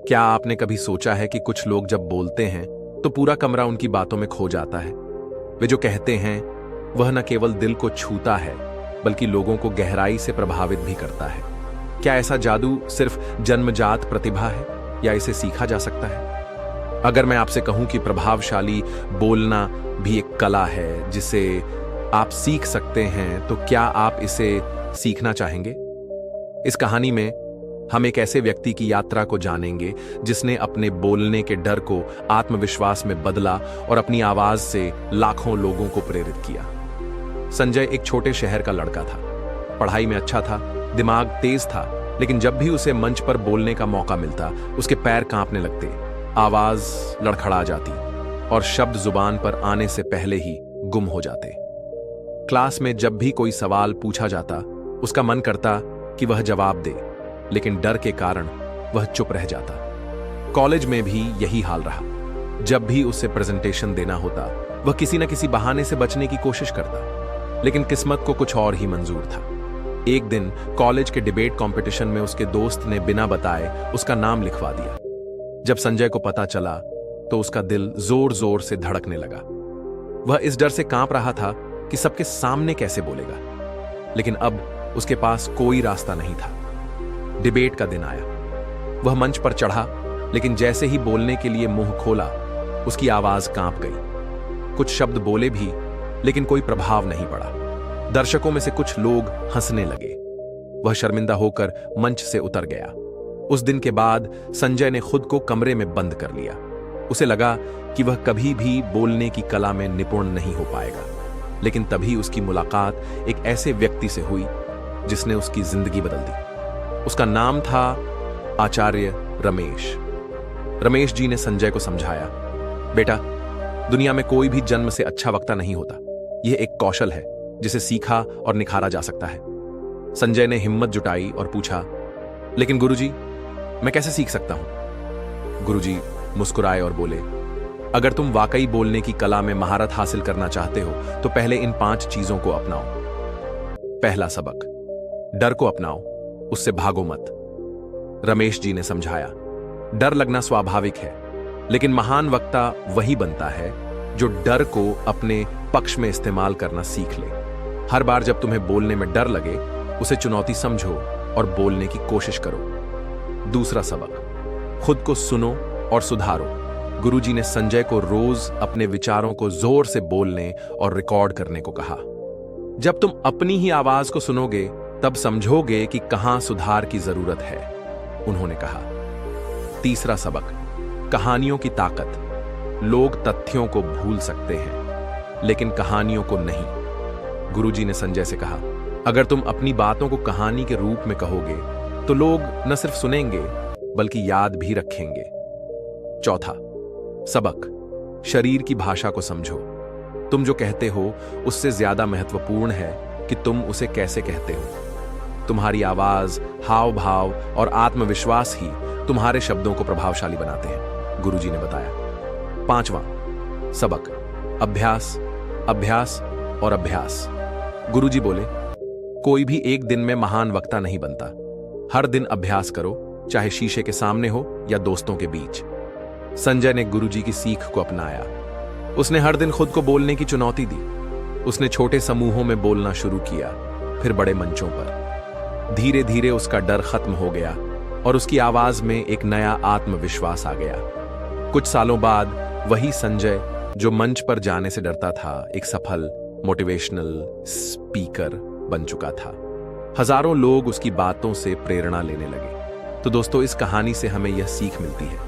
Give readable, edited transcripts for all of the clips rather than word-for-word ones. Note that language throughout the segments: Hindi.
क्या आपने कभी सोचा है कि कुछ लोग जब बोलते हैं तो पूरा कमरा उनकी बातों में खो जाता है। वे जो कहते हैं वह न केवल दिल को छूता है बल्कि लोगों को गहराई से प्रभावित भी करता है। क्या ऐसा जादू सिर्फ जन्मजात प्रतिभा है या इसे सीखा जा सकता है? अगर मैं आपसे कहूं कि प्रभावशाली बोलना भी एक कला है जिसे आप सीख सकते हैं, तो क्या आप इसे सीखना चाहेंगे? इस कहानी में हम एक ऐसे व्यक्ति की यात्रा को जानेंगे जिसने अपने बोलने के डर को आत्मविश्वास में बदला और अपनी आवाज से लाखों लोगों को प्रेरित किया। संजय एक छोटे शहर का लड़का था। पढ़ाई में अच्छा था, दिमाग तेज था, लेकिन जब भी उसे मंच पर बोलने का मौका मिलता उसके पैर कांपने लगते, आवाज लड़खड़ा जाती और शब्द जुबान पर आने से पहले ही गुम हो जाते। क्लास में जब भी कोई सवाल पूछा जाता उसका मन करता कि वह जवाब दे, लेकिन डर के कारण वह चुप रह जाता। कॉलेज में भी यही हाल रहा। जब भी उसे प्रेजेंटेशन देना होता वह किसी न किसी बहाने से बचने की कोशिश करता, लेकिन किस्मत को कुछ और ही मंजूर था। एक दिन कॉलेज के डिबेट कंपटीशन में उसके दोस्त ने बिना बताए उसका नाम लिखवा दिया। जब संजय को पता चला तो उसका दिल जोर जोर से धड़कने लगा। वह इस डर से कांप रहा था कि सबके सामने कैसे बोलेगा, लेकिन अब उसके पास कोई रास्ता नहीं था। डिबेट का दिन आया। वह मंच पर चढ़ा, लेकिन जैसे ही बोलने के लिए मुंह खोला उसकी आवाज कांप गई। कुछ शब्द बोले भी, लेकिन कोई प्रभाव नहीं पड़ा। दर्शकों में से कुछ लोग हंसने लगे। वह शर्मिंदा होकर मंच से उतर गया। उस दिन के बाद संजय ने खुद को कमरे में बंद कर लिया। उसे लगा कि वह कभी भी बोलने की कला में निपुण नहीं हो पाएगा, लेकिन तभी उसकी मुलाकात एक ऐसे व्यक्ति से हुई जिसने उसकी जिंदगी बदल दी। उसका नाम था आचार्य रमेश। रमेश जी ने संजय को समझाया, बेटा, दुनिया में कोई भी जन्म से अच्छा वक्ता नहीं होता। यह एक कौशल है जिसे सीखा और निखारा जा सकता है। संजय ने हिम्मत जुटाई और पूछा, लेकिन गुरुजी, मैं कैसे सीख सकता हूं? गुरुजी मुस्कुराए और बोले, अगर तुम वाकई बोलने की कला में महारत हासिल करना चाहते हो तो पहले इन 5 चीजों को अपनाओ। पहला सबक, डर को अपनाओ, उससे भागो मत। रमेश जी ने समझाया, डर लगना स्वाभाविक है, लेकिन महान वक्ता वही बनता है जो डर को अपने पक्ष में इस्तेमाल करना सीख ले। हर बार जब तुम्हें बोलने में डर लगे उसे चुनौती समझो और बोलने की कोशिश करो। दूसरा सबक, खुद को सुनो और सुधारो। गुरुजी ने संजय को रोज अपने विचारों को जोर से बोलने और रिकॉर्ड करने को कहा। जब तुम अपनी ही आवाज को सुनोगे तब समझोगे कि कहां सुधार की जरूरत है, उन्होंने कहा। तीसरा सबक, कहानियों की ताकत। लोग तथ्यों को भूल सकते हैं, लेकिन कहानियों को नहीं। गुरुजी ने संजय से कहा, अगर तुम अपनी बातों को कहानी के रूप में कहोगे तो लोग न सिर्फ सुनेंगे बल्कि याद भी रखेंगे। चौथा सबक, शरीर की भाषा को समझो। तुम जो कहते हो उससे ज्यादा महत्वपूर्ण है कि तुम उसे कैसे कहते हो। तुम्हारी आवाज, हाव भाव और आत्मविश्वास ही तुम्हारे शब्दों को प्रभावशाली बनाते हैं, गुरुजी ने बताया। पांचवा सबक, अभ्यास, अभ्यास और अभ्यास। गुरुजी बोले, कोई भी एक दिन में महान वक्ता नहीं बनता। हर दिन अभ्यास करो, चाहे शीशे के सामने हो या दोस्तों के बीच। संजय ने गुरुजी की सीख को अपनाया। उसने हर दिन खुद को बोलने की चुनौती दी। उसने छोटे समूहों में बोलना शुरू किया, फिर बड़े मंचों पर। धीरे धीरे उसका डर खत्म हो गया और उसकी आवाज में एक नया आत्मविश्वास आ गया। कुछ सालों बाद वही संजय जो मंच पर जाने से डरता था, एक सफल मोटिवेशनल स्पीकर बन चुका था। हजारों लोग उसकी बातों से प्रेरणा लेने लगे। तो दोस्तों, इस कहानी से हमें यह सीख मिलती है,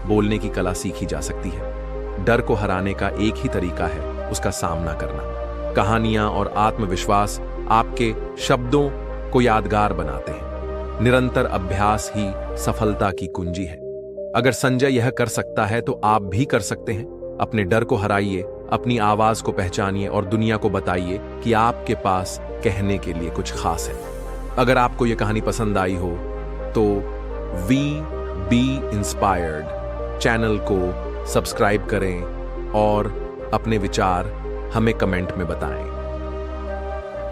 बोलने की कला सीखी जा सकती है। डर को हराने का एक ही तरीका है, उसका सामना करना। कहानियां और आत्मविश्वास आपके शब्दों को यादगार बनाते हैं। निरंतर अभ्यास ही सफलता की कुंजी है। अगर संजय यह कर सकता है तो आप भी कर सकते हैं। अपने डर को हराइए, अपनी आवाज को पहचानिए और दुनिया को बताइए कि आपके पास कहने के लिए कुछ खास है। अगर आपको यह कहानी पसंद आई हो तो वी बी इंस्पायर्ड चैनल को सब्सक्राइब करें और अपने विचार हमें कमेंट में बताएं।